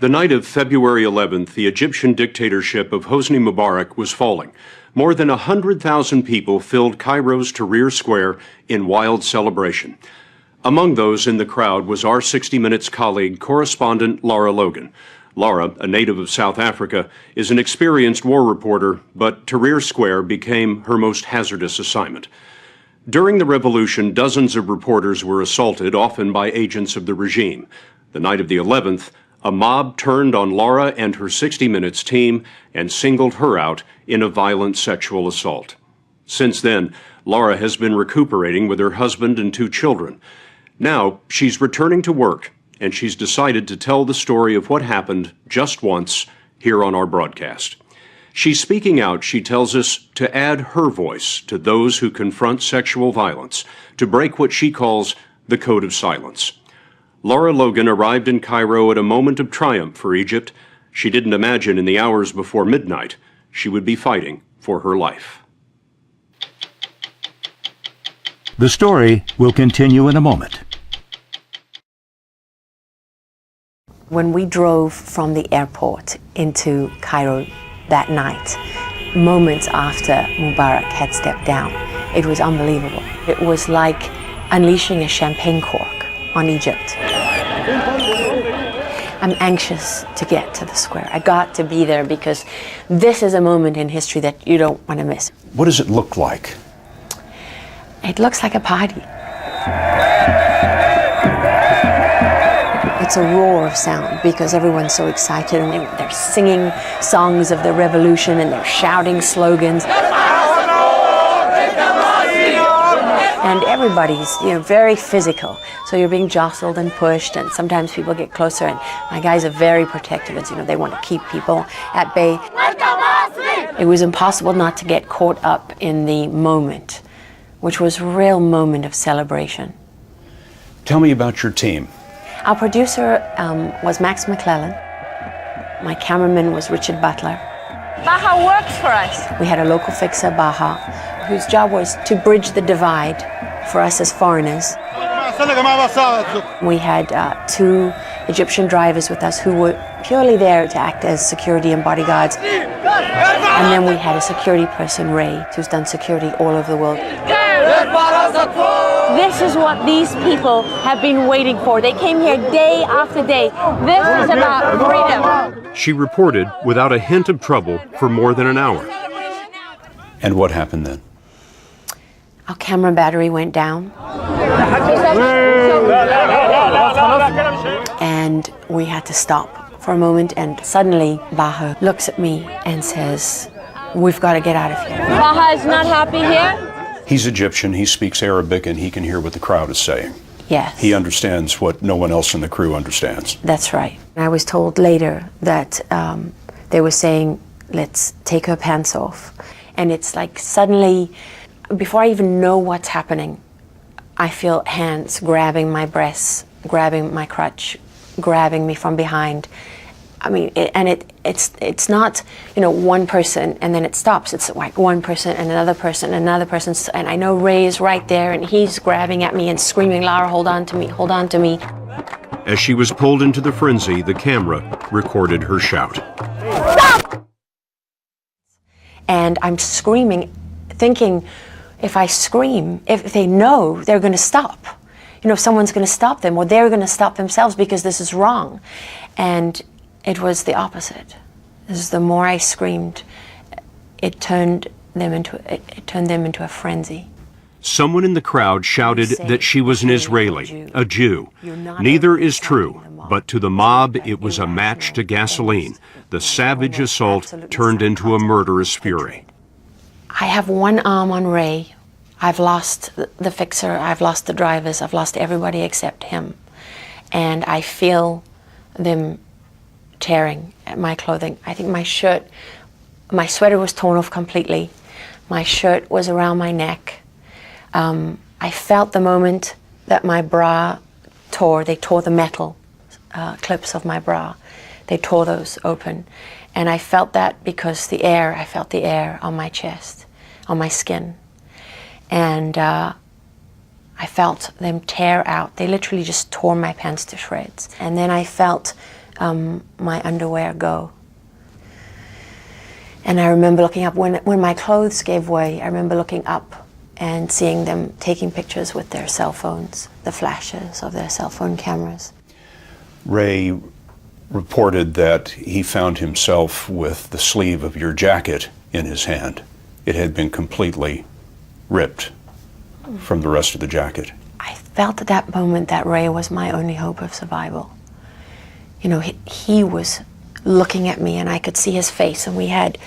The night of February 11th, the Egyptian dictatorship of Hosni Mubarak was falling. More than 100,000 people filled Cairo's Tahrir Square in wild celebration. Among those in the crowd was our 60 Minutes colleague, correspondent Lara Logan. Lara, a native of South Africa, is an experienced war reporter, but Tahrir Square became her most hazardous assignment. During the revolution, dozens of reporters were assaulted, often by agents of the regime. The night of the 11th, a mob turned on Lara and her 60 Minutes team and singled her out in a violent sexual assault. Since then, Lara has been recuperating with her husband and 2 children. Now, she's returning to work, and she's decided to tell the story of what happened just once here on our broadcast. She's speaking out, she tells us, to add her voice to those who confront sexual violence, to break what she calls the code of silence. Lara Logan arrived in Cairo at a moment of triumph for Egypt. She didn't imagine in the hours before midnight she would be fighting for her life. The story will continue in a moment. When we drove from the airport into Cairo that night, moments after Mubarak had stepped down, it was unbelievable. It was like unleashing a champagne cork on Egypt. I'm anxious to get to the square. I got to be there because this is a moment in history that you don't want to miss. What does it look like? It looks like a party. It's a roar of sound because everyone's so excited and they're singing songs of the revolution and they're shouting slogans. And everybody's, very physical. So you're being jostled and pushed, and sometimes people get closer. And my guys are very protective. It's, they want to keep people at bay. It was impossible not to get caught up in the moment, which was a real moment of celebration. Tell me about your team. Our producer was Max McClellan. My cameraman was Richard Butler. Baha works for us. We had a local fixer, Baha, whose job was to bridge the divide for us as foreigners. We had 2 Egyptian drivers with us who were purely there to act as security and bodyguards. And then we had a security person, Ray, who's done security all over the world. This is what these people have been waiting for. They came here day after day. This is about freedom. She reported without a hint of trouble for more than an hour. And what happened then? Our camera battery went down. And we had to stop for a moment, and suddenly Baha looks at me and says, "We've got to get out of here." Baha is not happy here. He's Egyptian, he speaks Arabic, and he can hear what the crowd is saying. Yes. He understands what no one else in the crew understands. That's right. I was told later that they were saying, "Let's take her pants off." And it's like suddenly, before I even know what's happening, I feel hands grabbing my breasts, grabbing my crotch, grabbing me from behind. I mean, it's not, one person and then it stops. It's like one person and another person and another person. And I know Ray is right there and he's grabbing at me and screaming, "Lara, hold on to me, hold on to me." As she was pulled into the frenzy, the camera recorded her shout. Stop! And I'm screaming, thinking, if I scream, if they know, they're going to stop. Someone's going to stop them, or they're going to stop themselves because this is wrong. And it was the opposite. The more I screamed, it turned them into a frenzy. Someone in the crowd shouted that she was an Israeli, a Jew. Neither is true, but to the mob it was a match to gasoline. The savage assault turned into a murderous fury. I have one arm on Ray. I've lost the fixer, I've lost the drivers, I've lost everybody except him. And I feel them tearing at my clothing. I think my sweater was torn off completely. My shirt was around my neck. I felt the moment that my bra tore. They tore the metal clips of my bra. They tore those open. And I felt that because I felt the air on my chest, on my skin. And I felt them tear out. They literally just tore my pants to shreds. And then I felt my underwear go. And I remember looking up, when my clothes gave way, I remember looking up and seeing them taking pictures with their cell phones, the flashes of their cell phone cameras. Ray reported that he found himself with the sleeve of your jacket in his hand. It had been completely ripped from the rest of the jacket. I felt at that moment that Ray was my only hope of survival. You know, he was looking at me and I could see his face, and we had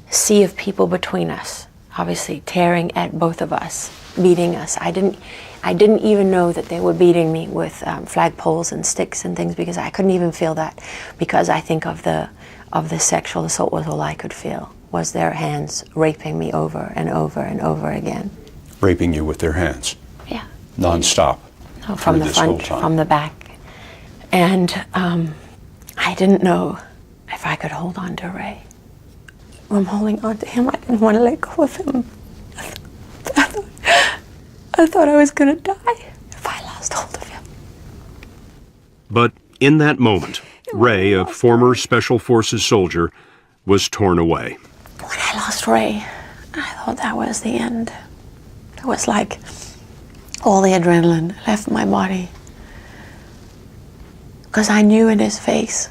a sea of people between us, obviously tearing at both of us, beating us. I didn't even know that they were beating me with flagpoles and sticks and things, because I couldn't even feel that, because I think of the sexual assault was all I could feel, was their hands raping me over and over and over again. Raping you with their hands? Yeah. Non-stop? No, from the front, from the back. And I didn't know if I could hold on to Ray. I'm holding on to him. I didn't want to let go of him. I thought I was going to die if I lost hold of him. But in that moment, Ray, a former Special Forces soldier, was torn away. When I lost Ray, I thought that was the end. It was like all the adrenaline left my body. Because I knew in his face,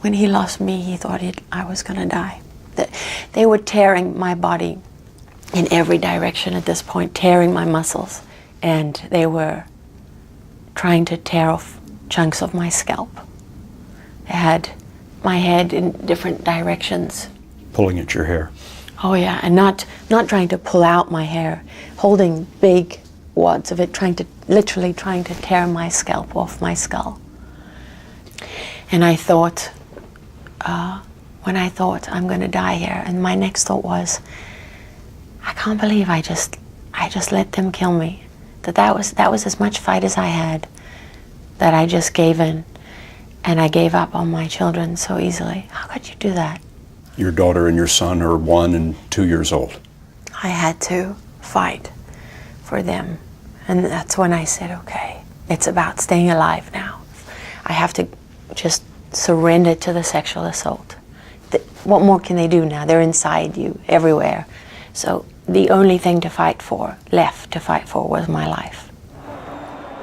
when he lost me, he thought I was going to die. They were tearing my body in every direction at this point, tearing my muscles. And they were trying to tear off chunks of my scalp. They had my head in different directions. Pulling at your hair? Oh yeah, and not trying to pull out my hair, holding big wads of it, literally trying to tear my scalp off my skull. And I thought, when I thought I'm going to die here, and my next thought was, I can't believe I just let them kill me. That was as much fight as I had, that I just gave in, and I gave up on my children so easily. How could you do that? Your daughter and your son are 1 and 2 years old. I had to fight for them, and that's when I said, okay, it's about staying alive now. I have to just surrender to the sexual assault. What more can they do now? They're inside you, everywhere. So the only thing left to fight for was my life.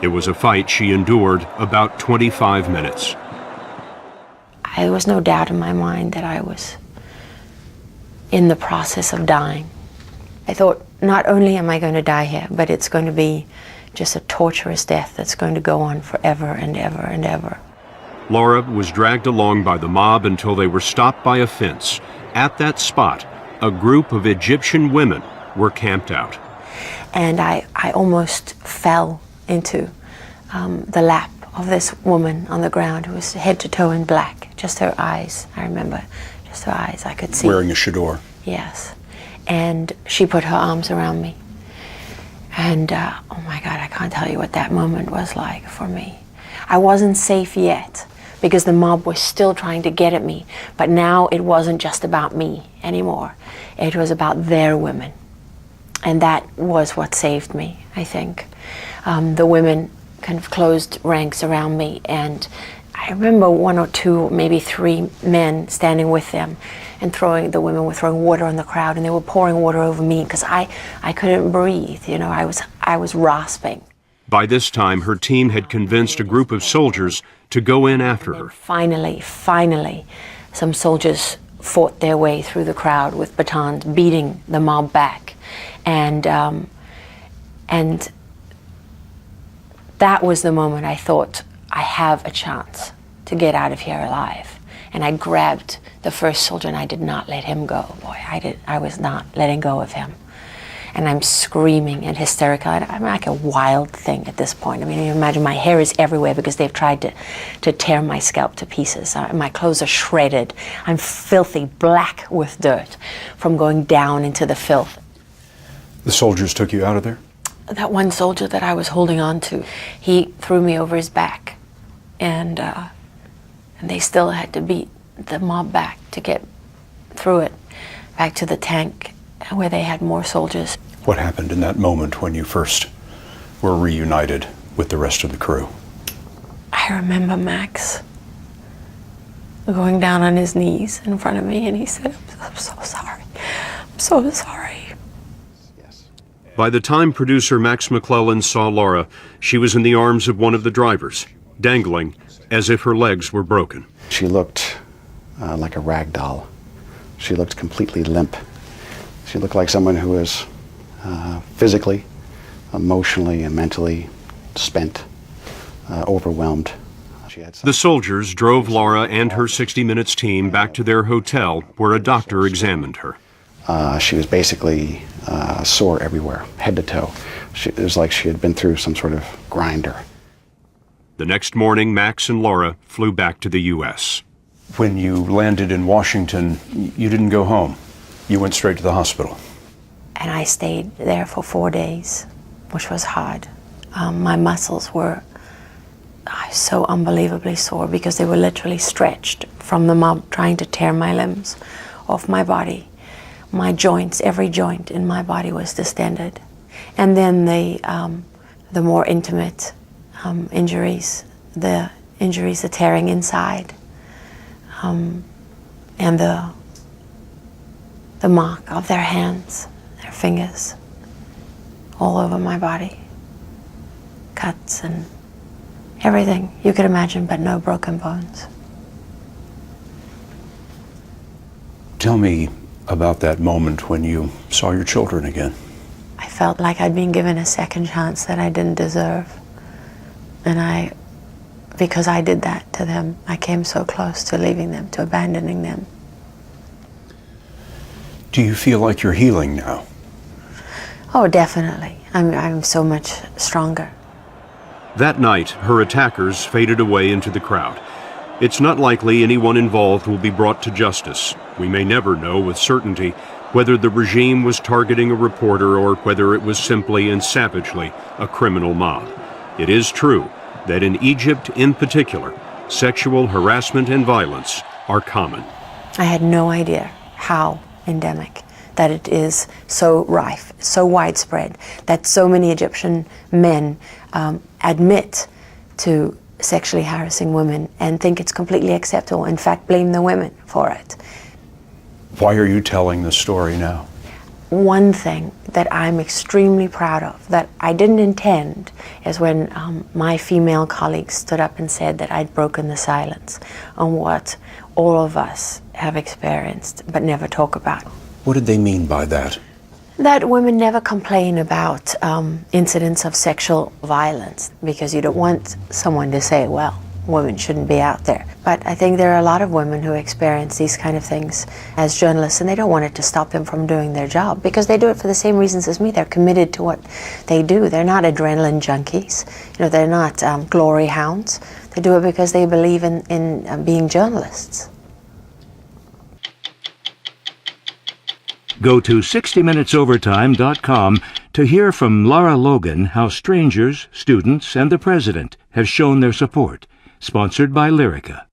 It was a fight she endured about 25 minutes. There was no doubt in my mind that I was in the process of dying. I thought, not only am I going to die here, but it's going to be just a torturous death that's going to go on forever and ever and ever. Lara was dragged along by the mob until they were stopped by a fence. At that spot, a group of Egyptian women were camped out. And I almost fell into the lap of this woman on the ground who was head to toe in black. Just her eyes, I remember. Just her eyes, I could see. Wearing a chador. Yes. And she put her arms around me. And oh my God, I can't tell you what that moment was like for me. I wasn't safe yet, because the mob was still trying to get at me. But now it wasn't just about me anymore. It was about their women. And that was what saved me, I think. The women kind of closed ranks around me, and I remember 1 or 2, maybe 3 men standing with them, and the women were throwing water on the crowd, and they were pouring water over me because I couldn't breathe. You know, I was rasping. By this time, her team had convinced a group of soldiers to go in after her. Finally, some soldiers fought their way through the crowd with batons, beating the mob back. And that was the moment I thought, I have a chance to get out of here alive. And I grabbed the first soldier and I did not let him go. Boy, I was not letting go of him. And I'm screaming and hysterical. I'm like a wild thing at this point. I mean, you imagine my hair is everywhere because they've tried to tear my scalp to pieces. My clothes are shredded. I'm filthy, black with dirt from going down into the filth. The soldiers took you out of there? That one soldier that I was holding on to, he threw me over his back. And they still had to beat the mob back to get through it, back to the tank where they had more soldiers. What happened in that moment when you first were reunited with the rest of the crew? I remember, Max, going down on his knees in front of me, and he said, I'm so sorry. I'm so sorry. By the time producer Max McClellan saw Lara, she was in the arms of one of the drivers, dangling as if her legs were broken. She looked like a rag doll. She looked completely limp. She looked like someone who was physically, emotionally, and mentally spent, overwhelmed. The soldiers drove Lara and her 60 Minutes team back to their hotel, where a doctor examined her. She was basically sore everywhere, head to toe. It was like she had been through some sort of grinder. The next morning, Max and Lara flew back to the U.S. When you landed in Washington, you didn't go home. You went straight to the hospital. And I stayed there for 4 days, which was hard. My muscles were so unbelievably sore because they were literally stretched from the mob trying to tear my limbs off my body. My joints, every joint in my body was distended. And then the more intimate injuries, the tearing inside, and the mark of their hands, their fingers, all over my body. Cuts and everything you could imagine, but no broken bones. Tell me about that moment when you saw your children again. I felt like I'd been given a second chance that I didn't deserve. And because I did that to them, I came so close to leaving them, to abandoning them. Do you feel like you're healing now? Oh, definitely. I'm so much stronger. That night, her attackers faded away into the crowd. It's not likely anyone involved will be brought to justice. We may never know with certainty whether the regime was targeting a reporter or whether it was simply and savagely a criminal mob. It is true that in Egypt in particular, sexual harassment and violence are common. I had no idea how endemic, that it is so rife, so widespread, that so many Egyptian men admit to sexually harassing women and think it's completely acceptable, in fact blame the women for it. Why are you telling this story now? One thing that I'm extremely proud of, that I didn't intend, is when my female colleagues stood up and said that I'd broken the silence on what all of us have experienced but never talk about. What did they mean by that? That women never complain about incidents of sexual violence because you don't want someone to say, well, women shouldn't be out there. But I think there are a lot of women who experience these kind of things as journalists, and they don't want it to stop them from doing their job because they do it for the same reasons as me. They're committed to what they do. They're not adrenaline junkies. You know, they're not glory hounds. They do it because they believe in being journalists. Go to 60minutesovertime.com to hear from Lara Logan how strangers, students, and the president have shown their support. Sponsored by Lyrica.